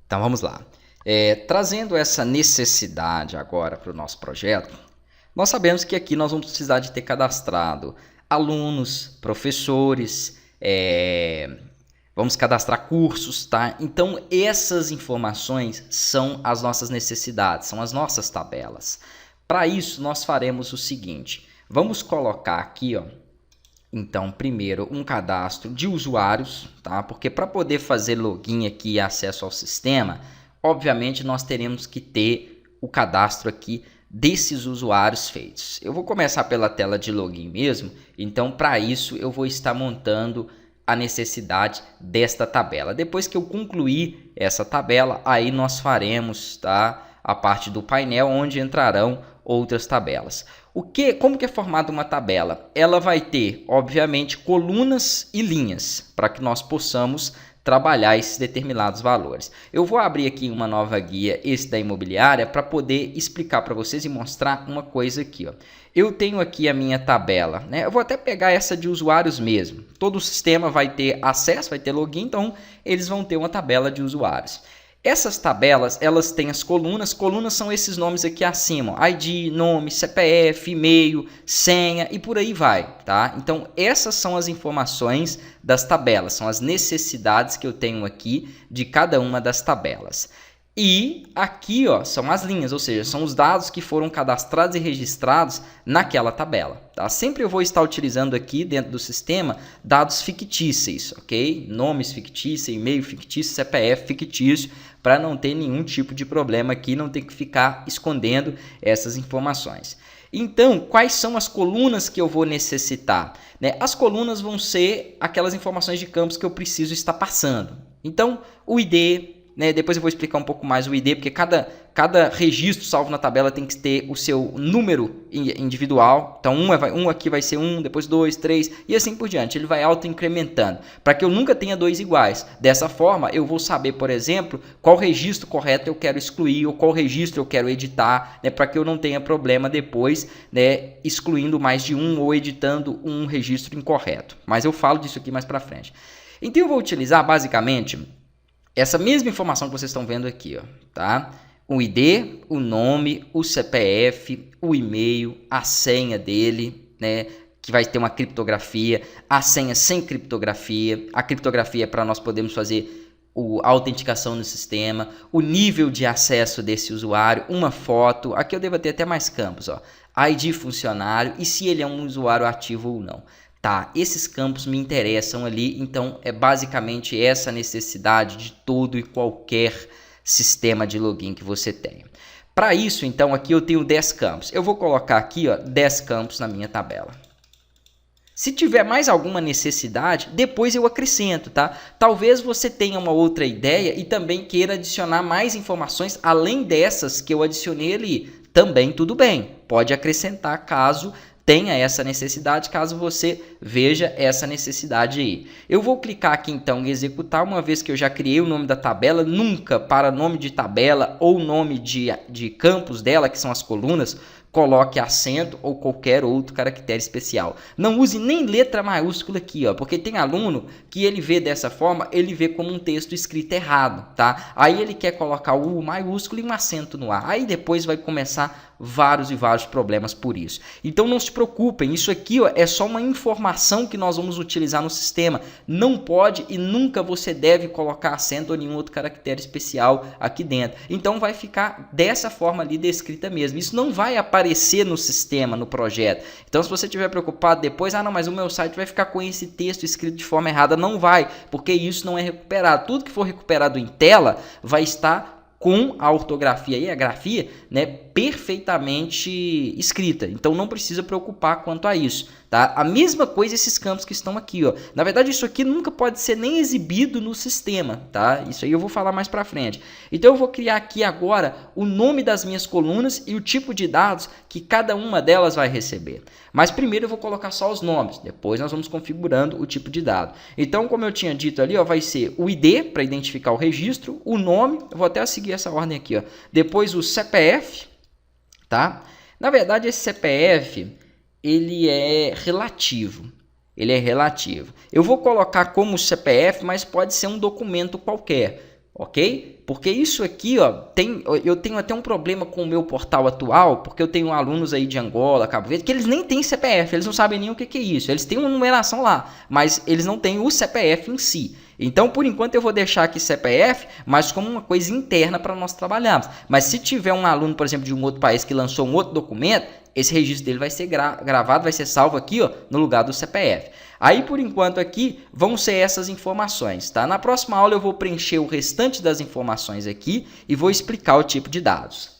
Então vamos lá. Trazendo essa necessidade agora para o nosso projeto, nós sabemos que aqui nós vamos precisar de ter cadastrado alunos, professores, vamos cadastrar cursos, tá? Então essas informações são as nossas necessidades, são as nossas tabelas. Para isso nós faremos o seguinte, vamos colocar aqui, ó, então, primeiro, um cadastro de usuários, tá? Porque para poder fazer login aqui e acesso ao sistema, obviamente nós teremos que ter o cadastro aqui desses usuários feitos. Eu vou começar pela tela de login mesmo, então para isso eu vou estar montando a necessidade desta tabela. Depois que eu concluir essa tabela, aí nós faremos, tá, a parte do painel onde entrarão outras tabelas. Como que é formada uma tabela? Ela vai ter, obviamente, colunas e linhas para que nós possamos trabalhar esses determinados valores. Eu vou abrir aqui uma nova guia, esse da imobiliária, para poder explicar para vocês e mostrar uma coisa aqui, ó. Eu tenho aqui a minha tabela, né? Eu vou até pegar essa de usuários mesmo. Todo o sistema vai ter acesso, vai ter login, então eles vão ter uma tabela de usuários. Essas tabelas, elas têm as colunas. Colunas são esses nomes aqui acima, ID, nome, CPF, e-mail, senha e por aí vai, tá? Então, essas são as informações das tabelas, são as necessidades que eu tenho aqui de cada uma das tabelas. E aqui, ó, são as linhas, ou seja, são os dados que foram cadastrados e registrados naquela tabela. Tá? Sempre eu vou estar utilizando aqui dentro do sistema dados fictícios, ok? Nomes fictícios, e-mail fictício, CPF fictício, para não ter nenhum tipo de problema aqui, não ter que ficar escondendo essas informações. Então, quais são as colunas que eu vou necessitar? Né? As colunas vão ser aquelas informações de campos que eu preciso estar passando. Então, o ID, né? Depois eu vou explicar um pouco mais o ID, porque cada registro salvo na tabela tem que ter o seu número individual. Então, um aqui vai ser 1, depois 2, 3 e assim por diante. Ele vai auto-incrementando, para que eu nunca tenha dois iguais. Dessa forma, eu vou saber, por exemplo, qual registro correto eu quero excluir ou qual registro eu quero editar, né? Para que eu não tenha problema depois, né, excluindo mais de um ou editando um registro incorreto. Mas eu falo disso aqui mais para frente. Então, eu vou utilizar basicamente essa mesma informação que vocês estão vendo aqui, ó, tá? O ID, o nome, o CPF, o e-mail, a senha dele, né? Que vai ter uma criptografia, a senha sem criptografia, a criptografia é para nós podermos fazer a autenticação no sistema, o nível de acesso desse usuário, uma foto, aqui eu devo ter até mais campos, ó, ID funcionário e se ele é um usuário ativo ou não. Tá, esses campos me interessam ali, então é basicamente essa necessidade de todo e qualquer sistema de login que você tenha. Para isso, então, aqui eu tenho 10 campos. Eu vou colocar aqui, ó, 10 campos na minha tabela. Se tiver mais alguma necessidade, depois eu acrescento, tá? Talvez você tenha uma outra ideia e também queira adicionar mais informações além dessas que eu adicionei ali. Também tudo bem, pode acrescentar caso tenha essa necessidade, caso você veja essa necessidade aí. Eu vou clicar aqui então em executar, uma vez que eu já criei o nome da tabela, nunca para nome de tabela ou nome de campos dela, que são as colunas, coloque acento ou qualquer outro caractere especial. Não use nem letra maiúscula aqui, ó, porque tem aluno que ele vê dessa forma, ele vê como um texto escrito errado, tá? Aí ele quer colocar o U maiúsculo e um acento no A. Aí depois vai começar vários e vários problemas por isso. Então não se preocupem, isso aqui, ó, é só uma informação que nós vamos utilizar no sistema. Não pode e nunca você deve colocar acento ou nenhum outro caractere especial aqui dentro. Então vai ficar dessa forma ali descrita mesmo. Isso não vai aparecer no sistema, no projeto. Então se você estiver preocupado depois, não, mas o meu site vai ficar com esse texto escrito de forma errada. Não vai, porque isso não é recuperado. Tudo que for recuperado em tela vai estar com a ortografia e a grafia, né, perfeitamente escrita. Então não precisa preocupar quanto a isso, tá? A mesma coisa esses campos que estão aqui, ó. Na verdade isso aqui nunca pode ser nem exibido no sistema, tá? Isso aí eu vou falar mais para frente. Então eu vou criar aqui agora o nome das minhas colunas e o tipo de dados que cada uma delas vai receber. Mas primeiro eu vou colocar só os nomes, depois nós vamos configurando o tipo de dado. Então, como eu tinha dito ali, ó, vai ser o ID para identificar o registro, o nome, eu vou até seguir essa ordem aqui, ó. Depois o CPF, tá? Na verdade, esse CPF, ele é relativo. Ele é relativo. Eu vou colocar como CPF, mas pode ser um documento qualquer. ok? Porque isso aqui, ó, eu tenho até um problema com o meu portal atual, porque eu tenho alunos aí de Angola, Cabo Verde, que eles nem têm CPF, eles não sabem nem o que é isso. Eles têm uma numeração lá, mas eles não têm o CPF em si. Então, por enquanto, eu vou deixar aqui CPF, mas como uma coisa interna para nós trabalharmos. Mas se tiver um aluno, por exemplo, de um outro país que lançou um outro documento, esse registro dele vai ser gravado, vai ser salvo aqui, ó, no lugar do CPF. Aí, por enquanto, aqui vão ser essas informações, tá? Na próxima aula eu vou preencher o restante das informações aqui e vou explicar o tipo de dados.